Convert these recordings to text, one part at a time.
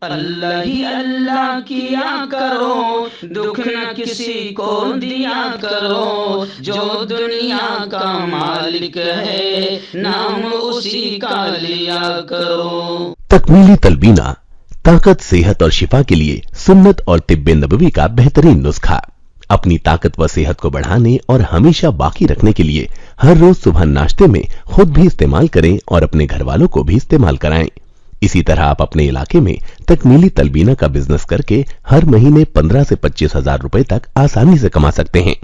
اللہ ہی اللہ کیا کرو، دکھ نہ کسی کو دیا کرو، جو دنیا کا مالک ہے نام اسی کا لیا کرو۔ تکمیلی تلبینہ طاقت، صحت اور شفا کے لیے سنت اور طب نبوی کا بہترین نسخہ۔ اپنی طاقت و صحت کو بڑھانے اور ہمیشہ باقی رکھنے کے لیے ہر روز صبح ناشتے میں خود بھی استعمال کریں اور اپنے گھر والوں کو بھی استعمال کرائیں۔ اسی طرح آپ اپنے علاقے میں تکمیلی تلبینہ کا بزنس کر کے ہر مہینے 15 سے 25 ہزار روپے تک آسانی سے کما سکتے ہیں۔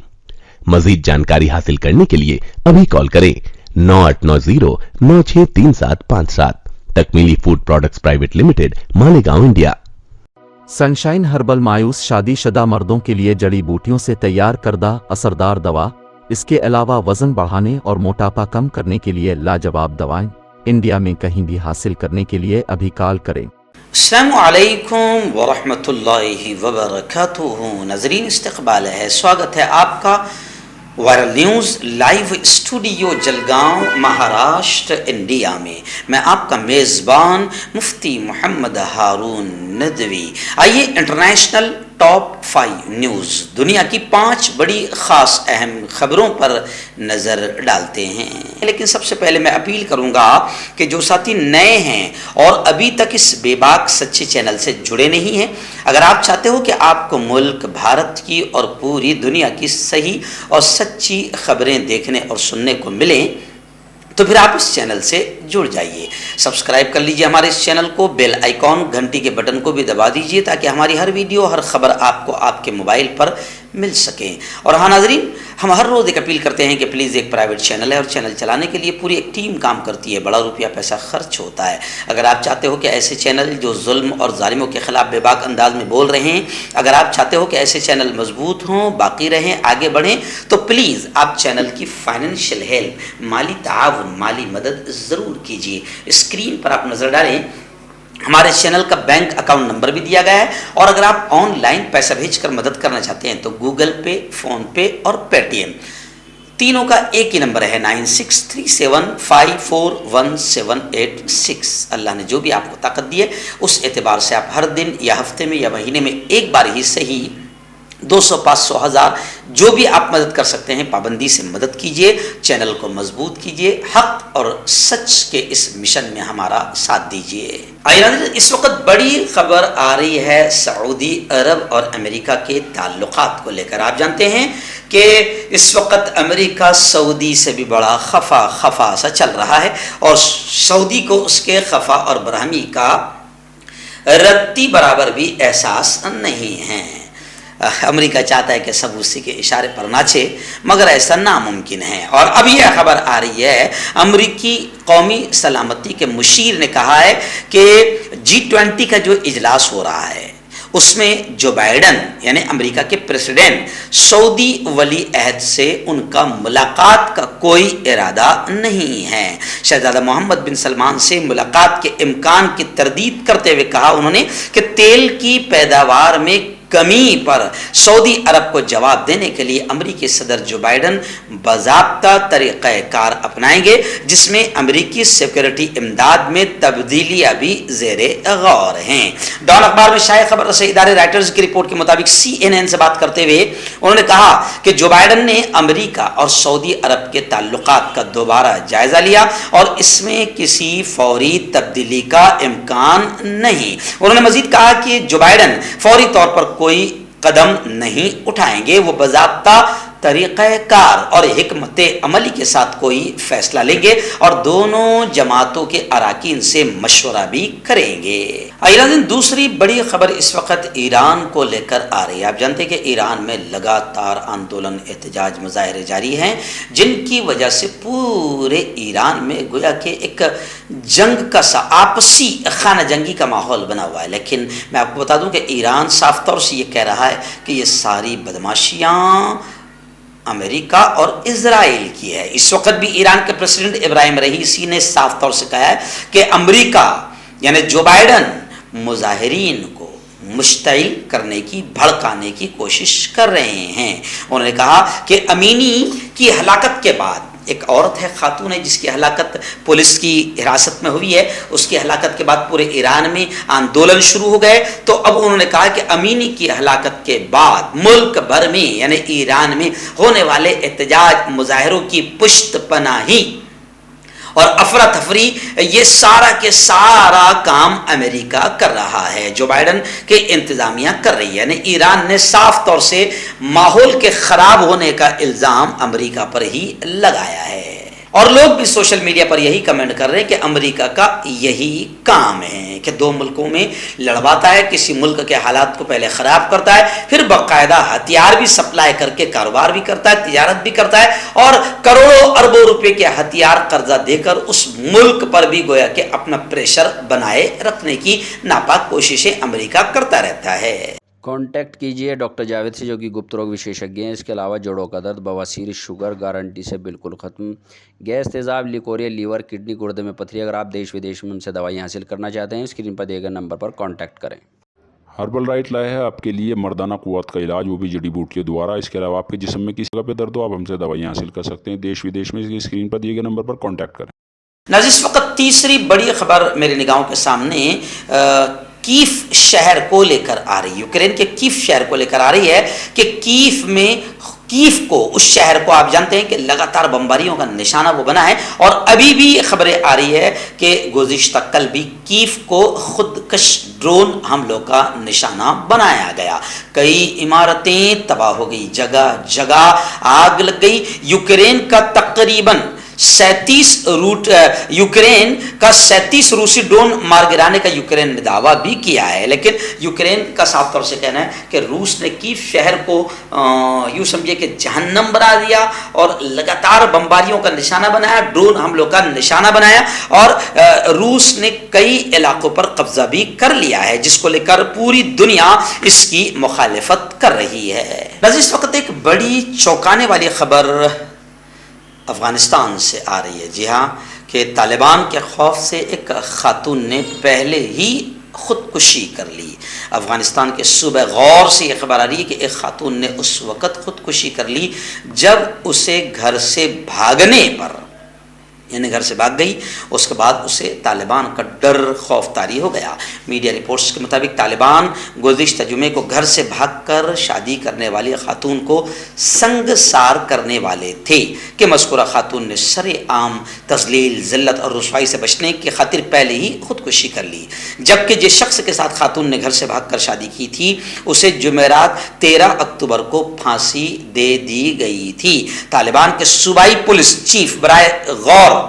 مزید جانکاری حاصل کرنے کے لیے ابھی کال کریں 9890963757۔ Takmeeli food products private limited, Malegaon, India. Sunshine herbal مایوس شادی شدہ مردوں کے لیے جڑی بوٹیوں سے تیار کردہ اثردار دوا۔ اس کے علاوہ وزن بڑھانے اور موٹاپا کم کرنے کے لیے لاجواب دوائیں انڈیا میں کہیں بھی حاصل کرنے کے لیے ابھی کال کریں۔ السلام علیکم ورحمۃ اللہ وبرکاتہ۔ ناظرین، استقبال ہے، سواگت ہے آپ کا viral news live studio Jalgaon, Maharashtra, India میں۔ میں آپ کا میزبان مفتی محمد ہارون ندوی۔ آئیے انٹرنیشنل ٹاپ 5 نیوز، دنیا کی 5 بڑی خاص اہم خبروں پر نظر ڈالتے ہیں۔ لیکن سب سے پہلے میں اپیل کروں گا کہ جو ساتھی نئے ہیں اور ابھی تک اس بے باک سچے چینل سے جڑے نہیں ہیں، اگر آپ چاہتے ہو کہ آپ کو ملک بھارت کی اور پوری دنیا کی صحیح اور سچی خبریں دیکھنے اور سننے کو ملیں، تو پھر آپ اس چینل سے جڑ جائیے، سبسکرائب کر لیجئے ہمارے اس چینل کو، بیل آئیکن گھنٹی کے بٹن کو بھی دبا دیجئے تاکہ ہماری ہر ویڈیو، ہر خبر آپ کو آپ کے موبائل پر مل سکیں۔ اور ہاں ناظرین، ہم ہر روز ایک اپیل کرتے ہیں کہ پلیز، ایک پرائیویٹ چینل ہے اور چینل چلانے کے لیے پوری ایک ٹیم کام کرتی ہے، بڑا روپیہ پیسہ خرچ ہوتا ہے۔ اگر آپ چاہتے ہو کہ ایسے چینل جو ظلم اور ظالموں کے خلاف بے باک انداز میں بول رہے ہیں، اگر آپ چاہتے ہو کہ ایسے چینل مضبوط ہوں، باقی رہیں، آگے بڑھیں، تو پلیز آپ چینل کی فائنینشیل ہیلپ، مالی تعاون، مالی مدد ضرور کیجیے۔ اسکرین پر آپ نظر ڈالیں، ہمارے چینل کا بینک اکاؤنٹ نمبر بھی دیا گیا ہے، اور اگر آپ آن لائن پیسہ بھیج کر مدد کرنا چاہتے ہیں تو گوگل پے، فون پے اور پے ٹی ایم تینوں کا ایک ہی نمبر ہے 9637541786۔ اللہ نے جو بھی آپ کو طاقت دی ہے، اس اعتبار سے آپ ہر دن یا ہفتے میں یا مہینے میں ایک بار ہی صحیح 200، 500، 1000 جو بھی آپ مدد کر سکتے ہیں، پابندی سے مدد کیجیے، چینل کو مضبوط کیجیے، حق اور سچ کے اس مشن میں ہمارا ساتھ دیجیے۔ اس وقت بڑی خبر آ رہی ہے سعودی عرب اور امریکہ کے تعلقات کو لے کر۔ آپ جانتے ہیں کہ اس وقت امریکہ سعودی سے بھی بڑا خفا سا چل رہا ہے، اور سعودی کو اس کے خفا اور برہمی کا رتی برابر بھی احساس نہیں ہے۔ امریکہ چاہتا ہے کہ سب اسی کے اشارے پر ناچے، مگر ایسا ناممکن ہے۔ اور اب یہ خبر آ رہی ہے، امریکی قومی سلامتی کے مشیر نے کہا ہے کہ G20 کا جو اجلاس ہو رہا ہے، اس میں جو بائیڈن یعنی امریکہ کے پریزیڈنٹ سعودی ولی عہد سے ان کا ملاقات کا کوئی ارادہ نہیں ہے۔ شہزادہ محمد بن سلمان سے ملاقات کے امکان کی تردید کرتے ہوئے کہا انہوں نے کہ تیل کی پیداوار میں کمی پر سعودی عرب کو جواب دینے کے لیے امریکی صدر جو بائیڈن باضابطہ طریقہ کار اپنائیں گے، جس میں امریکی سیکورٹی امداد میں تبدیلیاں بھی زیر غور ہیں۔ ڈان اخبار میں شائع خبر رسائی ادارے رائٹرز کی رپورٹ کے مطابق CNN سے بات کرتے ہوئے انہوں نے کہا کہ جو بائیڈن نے امریکہ اور سعودی عرب کے تعلقات کا دوبارہ جائزہ لیا اور اس میں کسی فوری تبدیلی کا امکان نہیں۔ انہوں نے مزید کہا کہ جو بائیڈن فوری طور پر کوئی قدم نہیں اٹھائیں گے، وہ باضابطہ طریقہ کار اور حکمت عملی کے ساتھ کوئی فیصلہ لیں گے اور دونوں جماعتوں کے اراکین سے مشورہ بھی کریں گے۔ دوسری بڑی خبر اس وقت ایران کو لے کر آ رہی ہے۔ آپ جانتے ہیں کہ ایران میں لگاتار آندولن، احتجاج، مظاہرے جاری ہیں، جن کی وجہ سے پورے ایران میں گویا کہ ایک جنگ کا سا آپسی خانہ جنگی کا ماحول بنا ہوا ہے۔ لیکن میں آپ کو بتا دوں کہ ایران صاف طور سے یہ کہہ رہا ہے کہ یہ ساری بدماشیاں امریکہ اور اسرائیل کی ہے۔ اس وقت بھی ایران کے پریزیڈنٹ ابراہیم رئیسی نے صاف طور سے کہا ہے کہ امریکہ یعنی جو بائیڈن مظاہرین کو مشتعل کرنے کی، بھڑکانے کی کوشش کر رہے ہیں۔ انہوں نے کہا کہ امینی کی ہلاکت کے بعد ایک عورت ہے، خاتون ہے، جس کی ہلاکت پولیس کی حراست میں ہوئی ہے. اس کی ہلاکت کے بعد پورے ایران میں آندولن شروع ہو گئے. تو اب انہوں نے کہا کہ امینی کی ہلاکت کے بعد ملک بھر میں یعنی ایران میں ہونے والے احتجاج مظاہروں کی پشت پناہی اور افراتفری یہ سارا کے سارا کام امریکہ کر رہا ہے، جو بائیڈن کے انتظامیہ کر رہی ہے. یعنی ایران نے صاف طور سے ماحول کے خراب ہونے کا الزام امریکہ پر ہی لگایا ہے. اور لوگ بھی سوشل میڈیا پر یہی کمنٹ کر رہے ہیں کہ امریکہ کا یہی کام ہے کہ دو ملکوں میں لڑواتا ہے، کسی ملک کے حالات کو پہلے خراب کرتا ہے، پھر باقاعدہ ہتھیار بھی سپلائی کر کے کاروبار بھی کرتا ہے، تجارت بھی کرتا ہے، اور کروڑوں اربوں روپے کے ہتھیار قرضہ دے کر اس ملک پر بھی گویا کہ اپنا پریشر بنائے رکھنے کی ناپاک کوششیں امریکہ کرتا رہتا ہے. کانٹیکٹ کیجئے ڈاکٹر جاوید سے، جو کہ گپت روگ وشیشجی ہیں. اس کے علاوہ جوڑوں کا درد، بواسیر، شوگر گارنٹی سے بالکل ختم، گیس، تیزاب، لیکوریا، لیور، کڈنی، گردے میں پتھری. اگر آپ دیش ودیش میں ان سے دوائیاں حاصل کرنا چاہتے ہیں، اسکرین پر دیے گئے نمبر پر کانٹیکٹ کریں. ہربل رائٹ لائے ہے آپ کے لیے مردانہ قوت کا علاج، وہ بھی جڑی بوٹیوں دوارا. اس کے علاوہ آپ کے جسم میں کسی جگہ پہ درد ہو، آپ ہم سے دوائیاں حاصل کر سکتے ہیں دیش ودیش میں. اسکرین پر دیے گئے نمبر پر کانٹیکٹ کریں. ناظرین، اس وقت تیسری بڑی خبر میرے نگاہوں کے سامنے کیف شہر کو لے کر آ رہی ہے. یوکرین کے کیف شہر کو لے کر آ رہی ہے کہ کیف کو اس شہر کو آپ جانتے ہیں کہ لگاتار بمباریوں کا نشانہ وہ بنا ہے. اور ابھی بھی خبریں آ رہی ہے کہ گزشتہ کل بھی کیف کو خودکش ڈرون حملوں کا نشانہ بنایا گیا. کئی عمارتیں تباہ ہو گئی، جگہ جگہ آگ لگ گئی. یوکرین کا تقریباً 37 روسی ڈرون مار گرانے کا یوکرین نے دعویٰ بھی کیا ہے. لیکن یوکرین کا صاف طور سے کہنا ہے کہ روس نے کیف شہر کو یوں سمجھے کہ جہنم بنا دیا اور لگاتار بمباریوں کا نشانہ بنایا، ڈرون حملوں کا نشانہ بنایا، اور روس نے کئی علاقوں پر قبضہ بھی کر لیا ہے، جس کو لے کر پوری دنیا اس کی مخالفت کر رہی ہے. بس اس وقت ایک بڑی چونکانے والی خبر افغانستان سے آ رہی ہے. جی ہاں، کہ طالبان کے خوف سے ایک خاتون نے پہلے ہی خودکشی کر لی. افغانستان کے صوبہ غور سے یہ خبر آ رہی ہے کہ ایک خاتون نے اس وقت خودکشی کر لی جب اسے گھر سے بھاگنے پر، یعنی گھر سے بھاگ گئی، اس کے بعد اسے طالبان کا ڈر خوف طاری ہو گیا. میڈیا رپورٹس کے مطابق طالبان گزشتہ جمعے کو گھر سے بھاگ کر شادی کرنے والی خاتون کو سنگسار کرنے والے تھے کہ مذکورہ خاتون نے سر عام تذلیل، ذلت اور رسوائی سے بچنے کی خاطر پہلے ہی خودکشی کر لی. جبکہ جس شخص کے ساتھ خاتون نے گھر سے بھاگ کر شادی کی تھی اسے جمعرات 13 اکتوبر کو پھانسی دے دی گئی تھی. طالبان کے صوبائی پولیس چیف برائے غور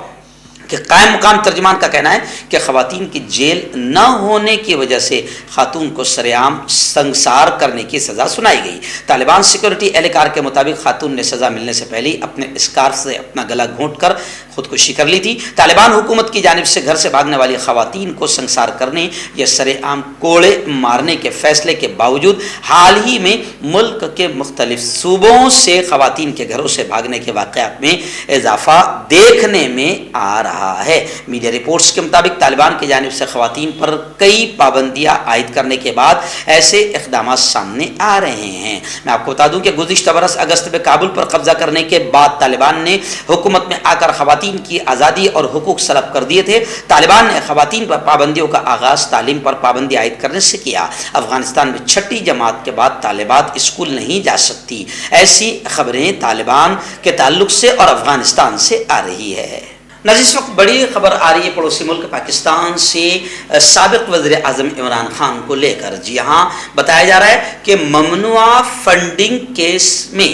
کہ قائم مقام ترجمان کا کہنا ہے کہ خواتین کی جیل نہ ہونے کی وجہ سے خاتون کو سرعام سنگسار کرنے کی سزا سنائی گئی. طالبان سیکورٹی اہلکار کے مطابق خاتون نے سزا ملنے سے پہلے ہی اپنے اسکارف سے اپنا گلا گھونٹ کر خودکشی کر لی تھی. طالبان حکومت کی جانب سے گھر سے بھاگنے والی خواتین کو سنگسار کرنے یا سرعام کوڑے مارنے کے فیصلے کے باوجود حال ہی میں ملک کے مختلف صوبوں سے خواتین کے گھروں سے بھاگنے کے واقعات میں اضافہ دیکھنے میں آ رہا ہے. میڈیا رپورٹس کے مطابق طالبان کی جانب سے خواتین پر کئی پابندیاں عائد کرنے کے بعد ایسے اقدامات سامنے آ رہے ہیں. میں آپ کو بتا دوں کہ گزشتہ برس اگست میں کابل پر قبضہ کرنے کے بعد طالبان نے حکومت میں آ کر خواتین کی آزادی اور حقوق سلب کر دیے تھے. طالبان نے خواتین پر پابندیوں کا آغاز تعلیم پر پابندی عائد کرنے سے کیا. افغانستان میں 6ٹھی جماعت کے بعد طالبات اسکول نہیں جا سکتی. ایسی خبریں طالبان کے تعلق سے اور افغانستان سے آ رہی ہے. اس وقت بڑی خبر آ رہی ہے پڑوسی ملک پاکستان سے سابق وزیر اعظم عمران خان کو لے کر. جی ہاں، بتایا جا رہا ہے کہ ممنوع فنڈنگ کیس میں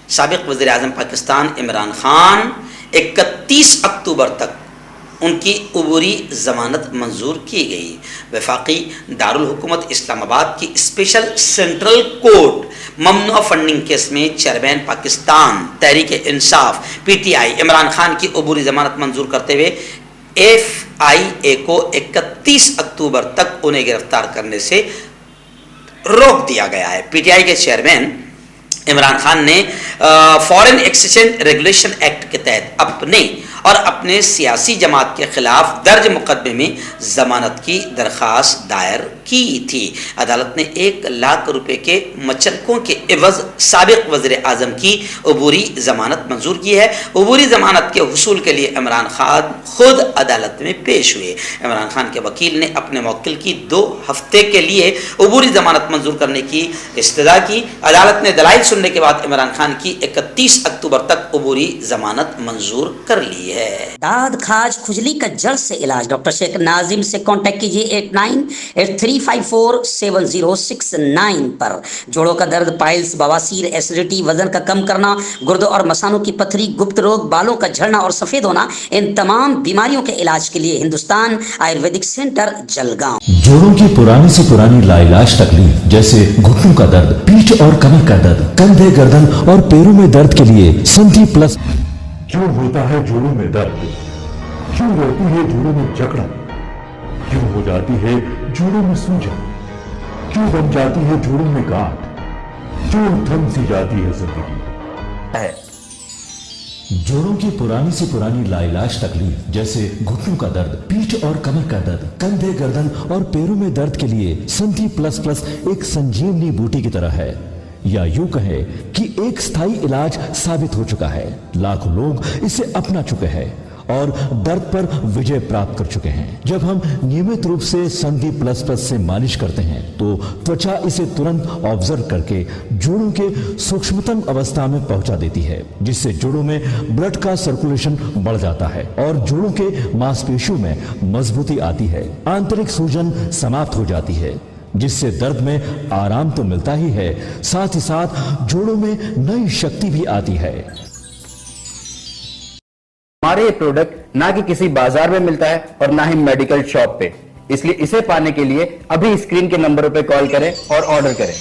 سابق وزیر اعظم پاکستان عمران خان 31 اکتوبر تک ان کی عبوری ضمانت منظور کی گئی. وفاقی دارالحکومت اسلام آباد کی اسپیشل سینٹرل کورٹ ممنوع فنڈنگ کیس میں چیئرمین پاکستان تحریک انصاف PTI عمران خان کی عبوری ضمانت منظور کرتے ہوئے FIA کو 31 اکتوبر تک انہیں گرفتار کرنے سے روک دیا گیا ہے. PTI کے چیئرمین عمران خان نے فارن ایکسچینج ریگولیشن ایکٹ کے تحت اپنے سیاسی جماعت کے خلاف درج مقدمے میں ضمانت کی درخواست دائر کی تھی۔ عدالت نے 1 لاکھ روپے کے مچلکوں کے عوض سابق وزیر اعظم کی عبوری ضمانت منظور کی ہے۔ عبوری ضمانت کے حصول کے لیے عمران خان خود عدالت میں پیش ہوئے۔ عمران خان کے وکیل نے اپنے موکل کی 2 ہفتے کے لیے عبوری ضمانت منظور کرنے کی استدعا کی۔ عدالت نے دلائل سننے کے بعد عمران خان کی 31 اکتوبر تک عبوری ضمانت منظور کر لی ہے۔ داد کھاج کھجلی کا جڑ سے علاج ڈاکٹر شیخ ناظم سے کانٹیکٹ کیجیے 8983547069 پر۔ جوڑوں کا درد، پائلس، بواسیر، ایسیڈیٹی، وزن کا کم کرنا، گردوں اور مثانوں کی پتھری، گپت روگ، بالوں کا جھڑنا اور سفید ہونا، ان تمام بیماریوں کے علاج کے لیے ہندوستان آیورویدک سینٹر جلگاؤں۔ جوڑوں کی پرانی سے پرانی لاعلاج تکلیف جیسے گھٹنوں کا درد، پیٹھ اور کمر کا درد، کندھے، گردن اور پیروں میں درد کے لیے سنتھی پلس۔ کیوں ہوتا ہے جوڑوں میں درد؟ کیوں رہتی ہے جوڑوں میں جکڑن؟ کیوں ہو جاتی ہے جوڑوں میں سوجن؟ کیوں بن جاتی ہے جوڑوں میں گاٹھ؟ کیوں تھم سی جاتی ہے زندگی؟ جوڑوں کی پرانی سے پرانی لاعلاج تکلیف جیسے گھٹنوں کا درد، پیٹھ اور کمر کا درد، کندھے، گردن اور پیروں میں درد کے لیے سنتھی پلس پلس ایک سنجیونی بوٹی کی طرح ہے، یا یوں کہے کہ ایک ستھائی علاج ثابت ہو چکا ہے۔ لاکھوں لوگ اسے اپنا چکے ہیں اور درد پر وجے پراپت کر چکے ہیں۔ جب ہم نیمت روپ سے سندھی پلس پلس سے مالش کرتے ہیں تو توچا اسے ترنت آبزرو کر کے جوڑوں کے سوکشمتم اوستھا میں پہنچا دیتی ہے، جس سے جوڑوں میں بلڈ کا سرکولیشن بڑھ جاتا ہے اور جوڑوں کے ماس پیشیوں میں مضبوطی آتی ہے، آنترک سوجن سماپت ہو جاتی ہے، جس سے درد میں آرام تو ملتا ہی ہے، ساتھ ہی ساتھ جوڑوں میں نئی شکتی بھی آتی ہے۔ ہمارے یہ پروڈکٹ نہ کہ کسی بازار میں ملتا ہے اور نہ ہی میڈیکل شاپ پہ، اس لیے اسے پانے کے لیے ابھی اسکرین کے نمبروں پہ کال کریں اور آرڈر کریں۔